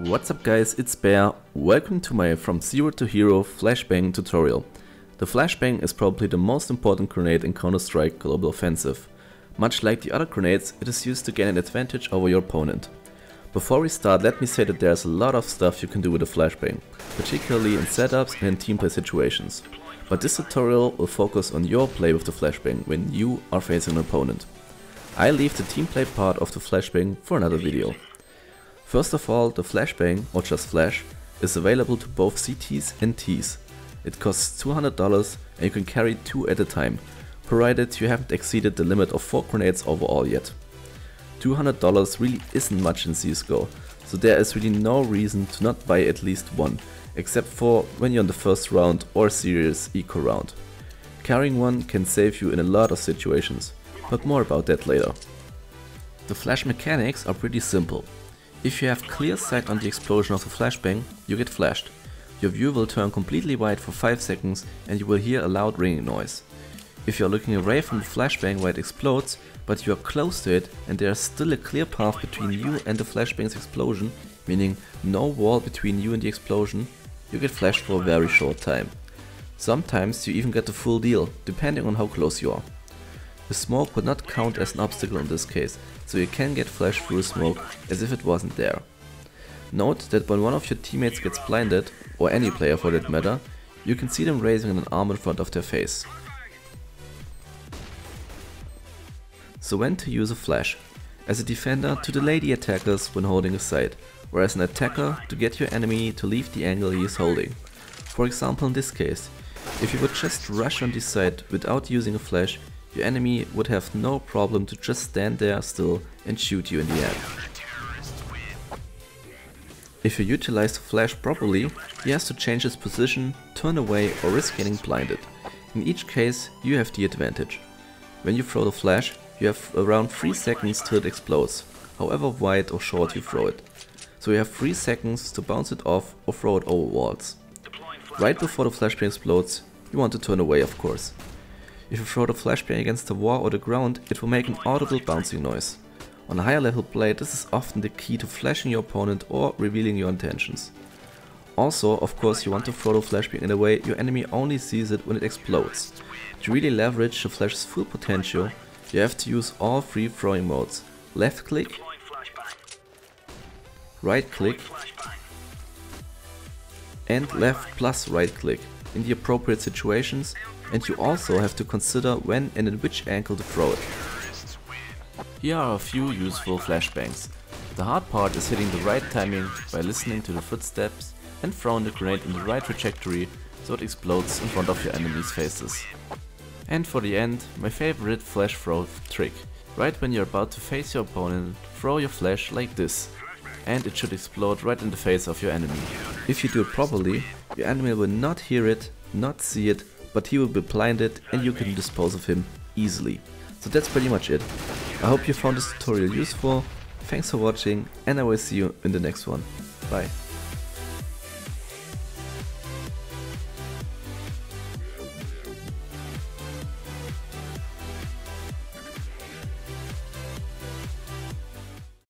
What's up guys, it's Bear. Welcome to my From Zero to Hero Flashbang tutorial. The Flashbang is probably the most important grenade in Counter-Strike Global Offensive. Much like the other grenades, it is used to gain an advantage over your opponent. Before we start, let me say that there's a lot of stuff you can do with the Flashbang, particularly in setups and in teamplay situations. But this tutorial will focus on your play with the Flashbang when you are facing an opponent. I leave the teamplay part of the Flashbang for another video. First of all, the Flashbang, or just Flash, is available to both CTs and Ts. It costs $200 and you can carry 2 at a time, provided you haven't exceeded the limit of 4 grenades overall yet. $200 really isn't much in CSGO, so there is really no reason to not buy at least one, except for when you're in the first round or serious eco round. Carrying one can save you in a lot of situations, but more about that later. The flash mechanics are pretty simple. If you have clear sight on the explosion of the flashbang, you get flashed. Your view will turn completely white for 5 seconds and you will hear a loud ringing noise. If you are looking away from the flashbang where it explodes, but you are close to it and there is still a clear path between you and the flashbang's explosion, meaning no wall between you and the explosion, you get flashed for a very short time. Sometimes you even get the full deal, depending on how close you are. The smoke would not count as an obstacle in this case, so you can get flashed through smoke as if it wasn't there. Note that when one of your teammates gets blinded, or any player for that matter, you can see them raising an arm in front of their face. So when to use a flash? As a defender, to delay the attackers when holding a site, or as an attacker to get your enemy to leave the angle he is holding. For example, in this case, if you would just rush on the site without using a flash, your enemy would have no problem to just stand there still and shoot you in the head. If you utilize the flash properly, he has to change his position, turn away or risk getting blinded. In each case, you have the advantage. When you throw the flash, you have around 3 seconds till it explodes, however wide or short you throw it. So you have 3 seconds to bounce it off or throw it over walls. Right before the flashbang explodes, you want to turn away, of course. If you throw the flashbang against the wall or the ground, it will make an audible bouncing noise. On a higher level play, this is often the key to flashing your opponent or revealing your intentions. Also, of course, you want to throw the flashbang in a way your enemy only sees it when it explodes. To really leverage the flash's full potential, you have to use all 3 throwing modes: left click, right click, and left plus right click in the appropriate situations, and you also have to consider when and in which angle to throw it. Here are a few useful flashbangs. The hard part is hitting the right timing by listening to the footsteps and throwing the grenade in the right trajectory so it explodes in front of your enemies' faces. And for the end, my favorite flash throw trick. Right when you're about to face your opponent, throw your flash like this, and it should explode right in the face of your enemy. If you do it properly, your enemy will not hear it, not see it, but he will be blinded and you can dispose of him easily. So that's pretty much it. I hope you found this tutorial useful, thanks for watching and I will see you in the next one. Bye.